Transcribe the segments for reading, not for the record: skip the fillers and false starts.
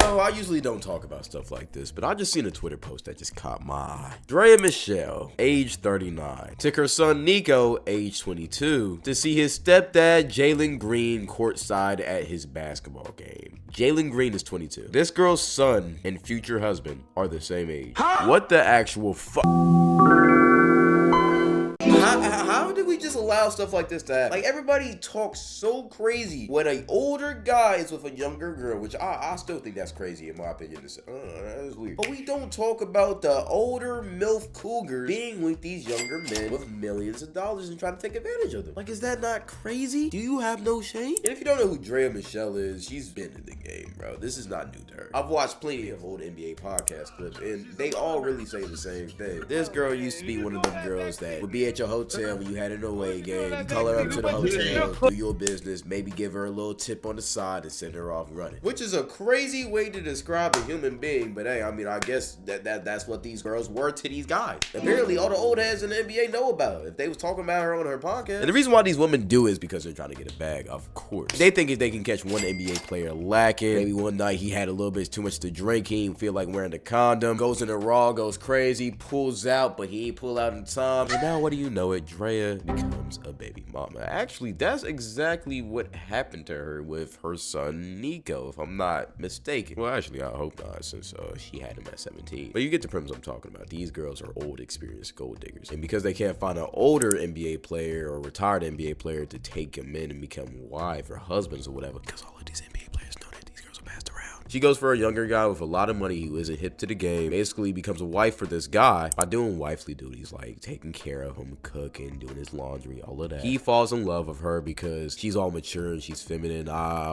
know, I usually don't talk about stuff like this, but I just seen a Twitter post that just caught my eye. Draya Michelle, age 39, took her son Nico, age 22, to see his stepdad Jaylen Green courtside at his basketball game. Jaylen Green is 22. This girl's son and future husband are the same age. What the actual fuck? How did we just allow stuff like this to happen? Like, everybody talks so crazy when an older guy is with a younger girl, which I still think that's crazy in my opinion. That is weird. But we don't talk about the older MILF cougars being with these younger men with millions of dollars and trying to take advantage of them. Like, is that not crazy? Do you have no shame? And if you don't know who Draya Michelle is, she's been in the game, bro. This is not new to her. I've watched plenty of old NBA podcast clips, and they all really say the same thing. This girl used to be one of them girls that would be at your hotel when you had an away game. You call her up to the hotel, do your business, maybe give her a little tip on the side and send her off running. Which is a crazy way to describe a human being, but hey, I mean, I guess that's what these girls were to these guys. Apparently, all the old heads in the NBA know about it. If they was talking about her on her podcast. And the reason why these women do is because they're trying to get a bag, of course. They think if they can catch one NBA player lacking, maybe one night he had a little bit too much to drink, he didn't feel like wearing the condom, goes in the raw, goes crazy, pulls out, but he ain't pull out in time. And now, what do you know it? Draya becomes a baby mama. Actually, that's exactly what happened to her with her son Nico, if I'm not mistaken. Well, actually, I hope not, since she had him at 17. But you get the premise I'm talking about. These girls are old, experienced gold diggers, and because they can't find an older NBA player or retired NBA player to take them in and become wife or husbands or whatever, because all of these NBA players know that these girls are passed around. She goes for a younger guy with a lot of money who isn't hip to the game, basically becomes a wife for this guy by doing wifely duties like taking care of him, cooking, doing his laundry, all of that. He falls in love with her because she's all mature and she's feminine,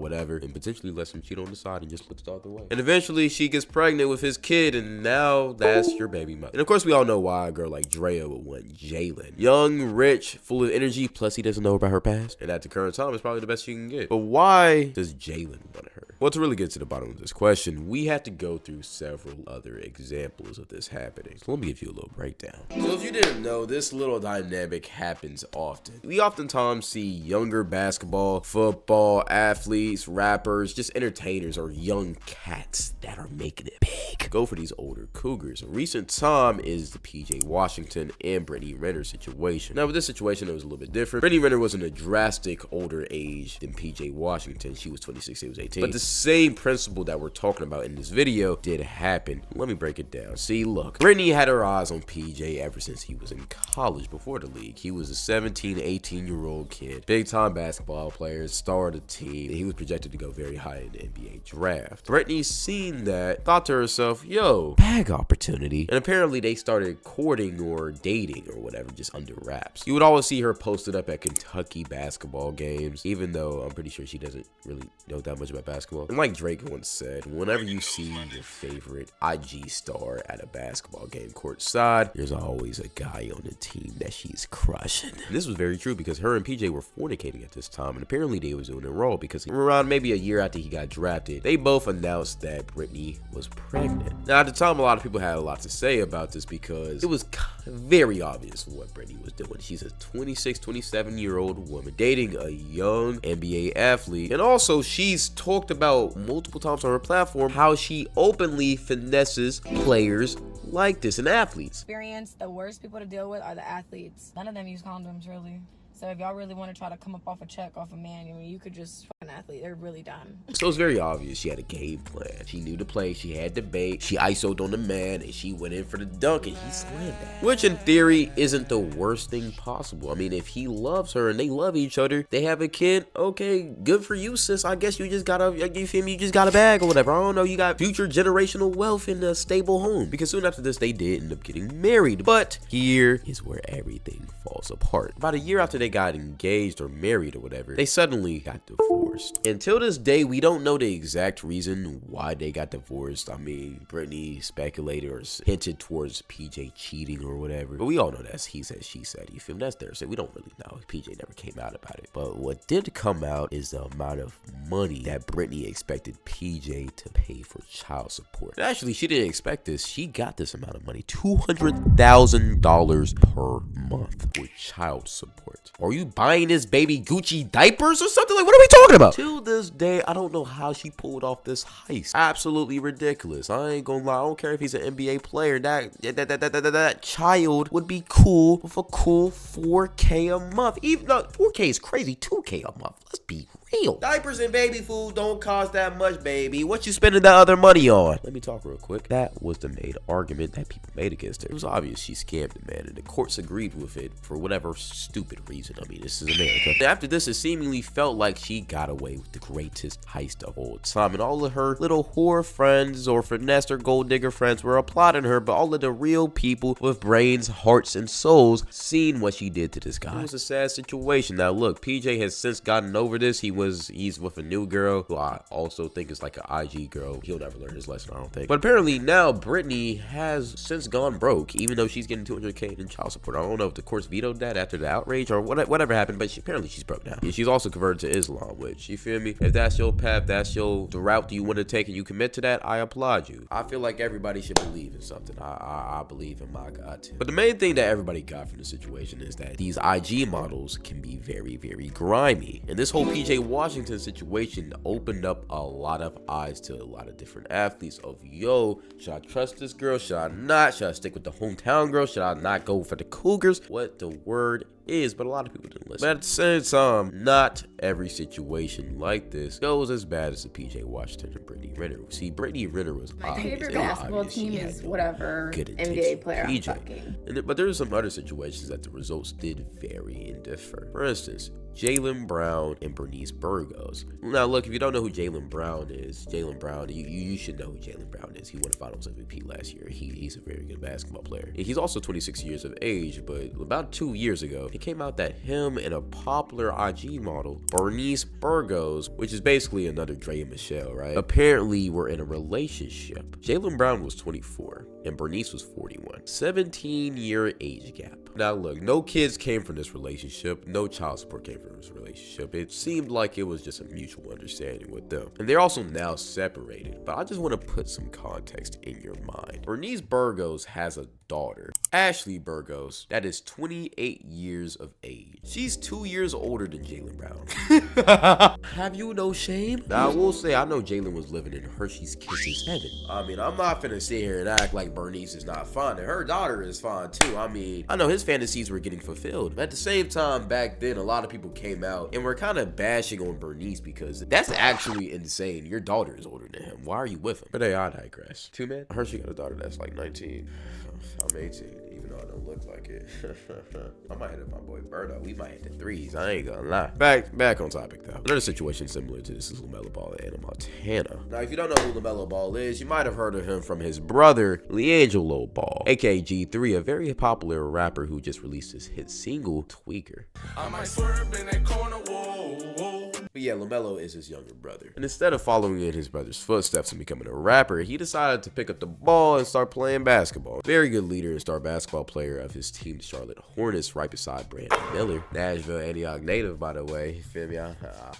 whatever, and potentially lets him cheat on the side and just flips the other way. And eventually she gets pregnant with his kid, and now that's your baby mother. And of course we all know why a girl like Draya would want Jaylen. Young, rich, full of energy, plus he doesn't know about her past, and at the current time it's probably the best she can get. But why does Jaylen want her? Well, to really get to the bottom of this question, we have to go through several other examples of this happening. So let me give you a little breakdown. So if you didn't know, this little dynamic happens often. We oftentimes see younger basketball, football, athletes, rappers, just entertainers or young cats that are making it big go for these older cougars. A recent time is the PJ Washington and Brittany Renner situation. Now with this situation, it was a little bit different. Brittany Renner was in a drastic older age than PJ Washington. She was 26, he was 18. But the same principle that we're talking about in this video did happen. Let me break it down. See, look, Brittany had her eyes on PJ ever since he was in college before the league. He was a 17, 18-year-old kid, big-time basketball player, star of the team, and he was projected to go very high in the NBA draft. Brittany seen that, thought to herself, yo, bag opportunity. And apparently they started courting or dating or whatever, just under wraps. You would always see her posted up at Kentucky basketball games, even though I'm pretty sure she doesn't really know that much about basketball. And like Drake once said, whenever you see your favorite IG star at a basketball game courtside, there's always a guy on the team that she's crushing. And this was very true because her and PJ were fornicating at this time, and apparently they was doing it raw because around maybe a year after he got drafted, they both announced that Brittany was pregnant. Now at the time, a lot of people had a lot to say about this because it was very obvious what Brittany was doing. She's a 26, 27-year-old woman dating a young NBA athlete, and also she's talked about multiple times on her platform how she openly finesses players like this and athletes. The worst people to deal with are the athletes. None of them use condoms, really. So if y'all really want to try to come up off a check off a man, I mean, you could just fuck an athlete. They're really done. So it's very obvious she had a game plan. She knew the play. She had the bait. She ISO'd on the man, and she went in for the dunk, and he slammed that. Which, in theory, isn't the worst thing possible. I mean, if he loves her and they love each other, they have a kid, okay, good for you, sis. I guess you just gotta, you feel me? You just got a bag or whatever. I don't know. You got future generational wealth in a stable home. Because soon after this, they did end up getting married. But here is where everything falls apart. About a year after they got engaged or married or whatever, they suddenly got divorced. Until this day, we don't know the exact reason why they got divorced. I mean, Brittany speculated or hinted towards PJ cheating or whatever, but we all know that's he said, she said. You feel me? That's their say. We don't really know. PJ never came out about it. But what did come out is the amount of money that Brittany expected PJ to pay for child support. And actually, she didn't expect this. She got this amount of money, $200,000 per month for child support. Are you buying this baby Gucci diapers or something? Like, what are we talking about? up. To this day, I don't know how she pulled off this heist. Absolutely ridiculous. I ain't gonna lie. I don't care if he's an NBA player. That child would be cool with a cool 4K a month. Even though 4K is crazy, 2K a month. Let's be real. Diapers and baby food don't cost that much, baby. What you spending that other money on? Let me talk real quick. That was the main argument that people made against her. It was obvious she scammed the man, and the courts agreed with it for whatever stupid reason. I mean, this is America. After this, it seemingly felt like she got away with the greatest heist of all time, and all of her little whore friends or finesse or gold digger friends were applauding her, but all of the real people with brains, hearts, and souls seen what she did to this guy. It was a sad situation. Now look, PJ has since gotten over this. He's with a new girl who I also think is like an IG girl. He'll never learn his lesson, I don't think. But apparently now Brittany has since gone broke, even though she's getting $200K in child support. I don't know if the courts vetoed that after the outrage or whatever happened, but apparently she's broke now. And she's also converted to Islam, which, you feel me? If that's your path, that's the route you want to take, and you commit to that, I applaud you. I feel like everybody should believe in something. I believe in my God too. But the main thing that everybody got from the situation is that these IG models can be very, very grimy. And this whole PJ Washington situation opened up a lot of eyes to a lot of different athletes of, yo, should I trust this girl? Should I not? Should I stick with the hometown girl? Should I not go for the Cougars? What the word is, but a lot of people didn't listen. But at the same time, not every situation like this goes as bad as the PJ Washington and Brittany Renner. See, Brittany Renner was my favorite basketball team is whatever NBA player I'm fucking. But there's some other situations that the results did vary and differ. For instance, Jaylen Brown and Bernice Burgos. Now, look, if you don't know who Jaylen Brown is, you should know who Jaylen Brown is. He won Finals MVP last year. He's a very good basketball player. He's also 26 years of age, but about 2 years ago, it came out that him and a popular IG model, Bernice Burgos, which is basically another Draya and Michelle, right, apparently were in a relationship. Jaylen Brown was 24 and Bernice was 41. 17-year age gap. Now look, no kids came from this relationship. No child support came from this relationship. It seemed like it was just a mutual understanding with them. And they're also now separated. But I just want to put some context in your mind. Bernice Burgos has a daughter, Ashley Burgos, that is 28 years of age. She's 2 years older than Jaylen Brown. Have you no shame? Now I will say, I know Jaylen was living in Hershey's Kisses heaven. I mean, I'm not finna sit here and act like Bernice is not fine, and her daughter is fine too. I mean, I know his fantasies were getting fulfilled. But at the same time, back then, a lot of people came out and were kind of bashing on Bernice because that's actually insane. Your daughter is older than him. Why are you with him? But hey, I digress. Two man, Hershey got a daughter that's like 19. I'm 18, even though I don't look like it. I might hit up my boy Berto. We might hit the threes. I ain't gonna lie. Back on topic though. Another situation similar to this is LaMelo Ball and Anna Montana. Now, if you don't know who LaMelo Ball is, you might have heard of him from his brother, LiAngelo Ball, aka G3, a very popular rapper who just released his hit single, Tweaker. I might swerve in that corner, whoa, whoa. But yeah, LaMelo is his younger brother. And instead of following in his brother's footsteps and becoming a rapper, he decided to pick up the ball and start playing basketball. Very good leader and star basketball player of his team, Charlotte Hornets, right beside Brandon Miller. Nashville, Antioch native, by the way. You feel me?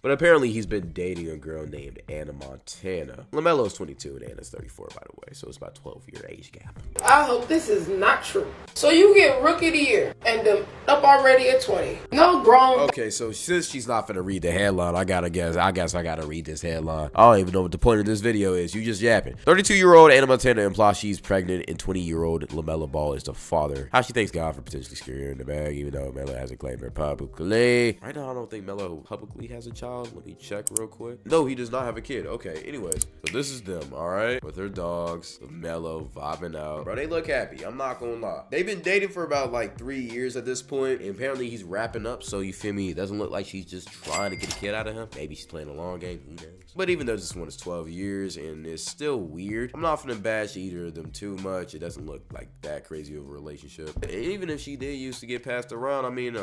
But apparently he's been dating a girl named Anna Montana. LaMelo's 22 and Anna's 34, by the way. So it's about a 12-year age gap. I hope this is not true. So you get Rookie of the Year and them up already at 20. No grown. Okay, so since she's not finna read the headline, I guess I gotta read this headline. I don't even know what the point of this video is. You just yapping. 32-year-old Anna Montana implies she's pregnant, and 20-year-old LaMelo Ball is the father. How she thanks God for potentially securing her in the bag, even though Melo hasn't claimed her publicly. Right now, I don't think Melo publicly has a child. Let me check real quick. No, he does not have a kid. Okay, anyways, so this is them, all right, with their dogs, LaMelo vibing out. Bro, they look happy. I'm not gonna lie. They've been dating for about like 3 years at this point, and apparently he's wrapping up. So you feel me? It doesn't look like she's just trying to get a kid out of him. Maybe she's playing a long game. Who knows? But even though this one is 12 years and it's still weird, I'm not finna bash either of them too much. It doesn't look like that crazy of a relationship. And even if she did used to get passed around, I mean,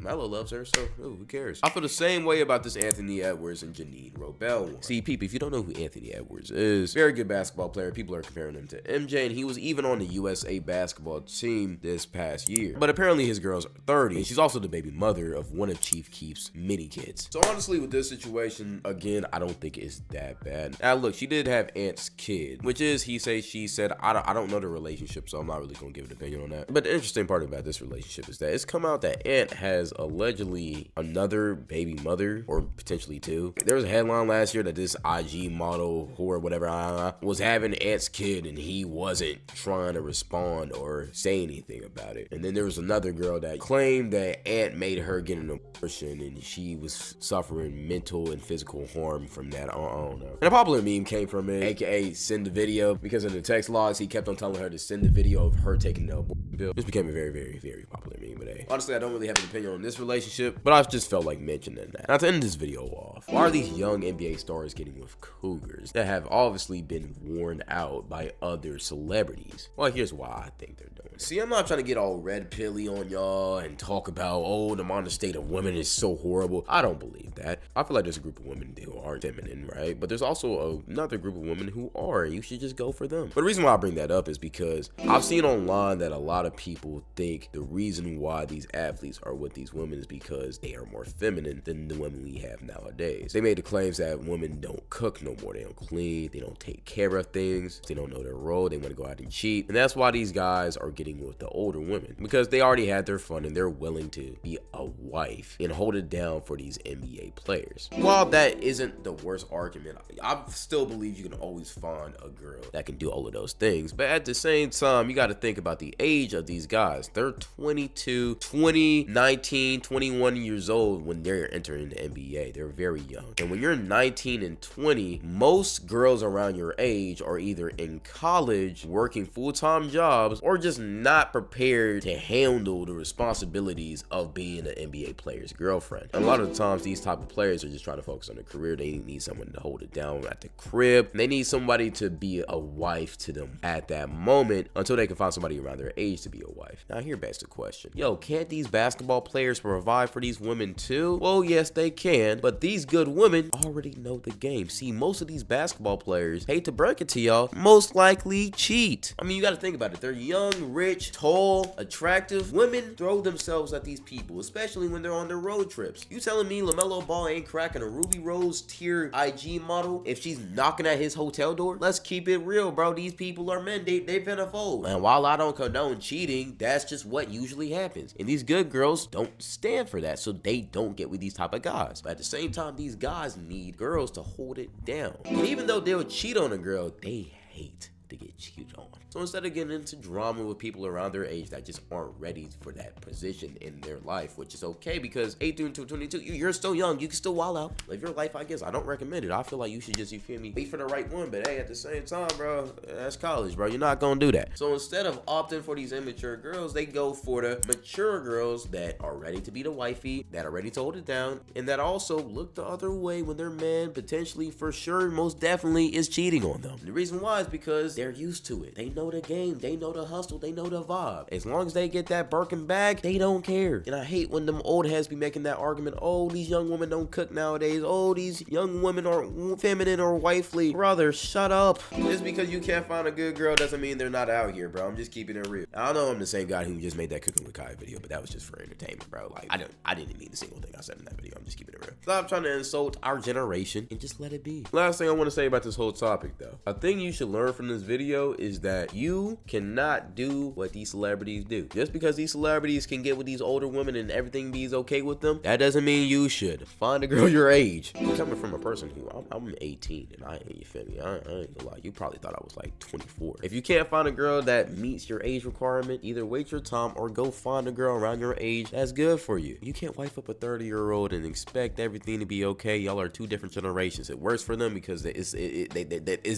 Melo loves her, so who cares? I feel the same way about this Anthony Edwards and Janine Robel one. See, people, if you don't know who Anthony Edwards is, very good basketball player. People are comparing him to MJ, and he was even on the USA basketball team this past year. But apparently his girl's 30, and she's also the baby mother of one of Chief Keef's many kids. So honestly, with this situation, again, I don't think it's that bad. Now, look, she did have Ant's kid, which is he say, she said. I don't know the relationship, so I'm not really gonna give an opinion on that. But the interesting part about this relationship is that it's come out that Ant has allegedly another baby mother, or potentially two. There was a headline last year that this IG model whore, whatever, was having Ant's kid, and he wasn't trying to respond or say anything about it. And then there was another girl that claimed that Ant made her get an abortion, and she was suffering mental and physical harm from that. I don't know. And a popular meme came from it, aka send the video, because in the text logs he kept on telling her to send the video of her taking the abortion pill. This became a very, very, very popular meme. But hey, honestly, I don't really have an opinion on this relationship, but I just felt like mentioning that. Now, to end this video off, why are these young NBA stars getting with cougars that have obviously been worn out by other celebrities? Well, here's why I think they're doing it. See, I'm not trying to get all red pilly on y'all and talk about, oh, the modern state of women is so horrible. I don't believe that. I feel like there's a group of women who aren't feminine, right? But there's also another group of women who are, and you should just go for them. But the reason why I bring that up is because I've seen online that a lot of people think the reason why these athletes are with these women is because they are more feminine than the women we have nowadays. They made the claims that women don't cook no more, they don't clean, they don't take care of things, they don't know their role, they want to go out and cheat. And that's why these guys are getting with the older women, because they already had their fun and they're willing to be a wife and hold it down for these NBA players. While that isn't the worst argument, I still believe you can always find a girl that can do all of those things. But at the same time, you got to think about the age of these guys. They're 22, 20, 19, 21 years old when they're entering the NBA. They're very young. And when you're 19 and 20, most girls around your age are either in college, working full-time jobs, or just not prepared to handle the responsibilities of being an NBA player's girlfriend. And a lot of the times, these type of players are just trying to focus on their career. They need someone to hold it down at the crib. They need somebody to be a wife to them at that moment until they can find somebody around their age to be a wife. Now here begs the question, yo, can't these basketball players provide for these women too? Well, yes, they can, but these good women already know the game. See, most of these basketball players, hate to break it to y'all, most likely cheat. I mean, you got to think about it. They're young, rich, tall, attractive. Women throw themselves at these people, especially when they're on their road trips. You telling me LaMelo Ball ain't cracking a Ruby Rose tier IG model if she's knocking at his hotel door? Let's keep it real, bro. These people are men. They finna fold. And while I don't condone cheating, that's just what usually happens. And these good girls don't stand for that, so they don't get with these type of guys. But at the same time, these guys need girls to hold it down. And even though they'll cheat on a girl, they hate to get cheated on. So instead of getting into drama with people around their age that just aren't ready for that position in their life, which is okay, because 18 to 22, you're still young, you can still wild out, live your life. I guess I don't recommend it. I feel like you should just, you feel me, wait for the right one. But hey, at the same time, bro, that's college, bro. You're not gonna do that. So instead of opting for these immature girls, they go for the mature girls that are ready to be the wifey, that are ready to hold it down, and that also look the other way when their man potentially, for sure, most definitely is cheating on them. And the reason why is because they're used to it. They know the game, they know the hustle, they know the vibe. As long as they get that Birkin bag, they don't care. And I hate when them old heads be making that argument, oh, these young women don't cook nowadays, oh, these young women are feminine or wifely. Brother, shut up. Just because you can't find a good girl doesn't mean they're not out here, bro. I'm just keeping it real. I know I'm the same guy who just made that Cooking with Kai video, but that was just for entertainment, bro. Like, I didn't mean a single thing I said in that video. I'm just keeping it real. Stop trying to insult our generation and just let it be. Last thing I want to say about this whole topic, though. A thing you should learn from this video is that you cannot do what these celebrities do. Just because these celebrities can get with these older women and everything be okay with them, that doesn't mean you should. Find a girl your age. Coming from a person who, I'm 18 and you feel me? I ain't gonna lie. You probably thought I was like 24. If you can't find a girl that meets your age requirement, either wait your time or go find a girl around your age that's good for you. You can't wife up a 30-year-old and expect everything to be okay. Y'all are two different generations. It works for them because it's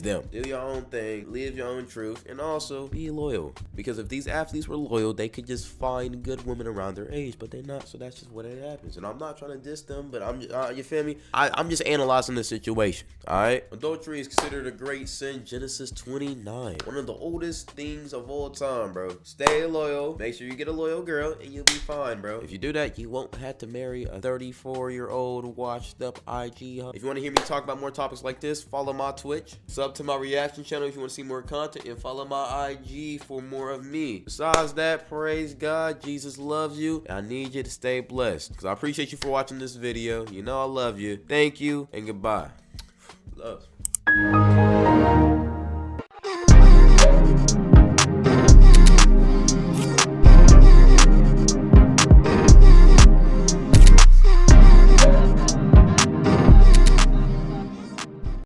them. Do your own thing, live your own truth, and also be loyal. Because if these athletes were loyal, they could just find good women around their age, but they're not. So that's just what it happens. And I'm not trying to diss them, but you feel me? I'm just analyzing the situation. All right. Adultery is considered a great sin. Genesis 29, one of the oldest things of all time, bro. bro. Stay loyal. Make sure you get a loyal girl, and you'll be fine, bro. If you do that, you won't have to marry a 34-year-old washed up IG hoe. If you want to hear me talk about more topics like this, follow my Twitch. Sub to my reaction channel if you want to see more content, and follow my IG for more of me. Besides that, praise God. Jesus loves you. I need you to stay blessed, because I appreciate you for watching this video. You know I love you. Thank you, and goodbye. Love.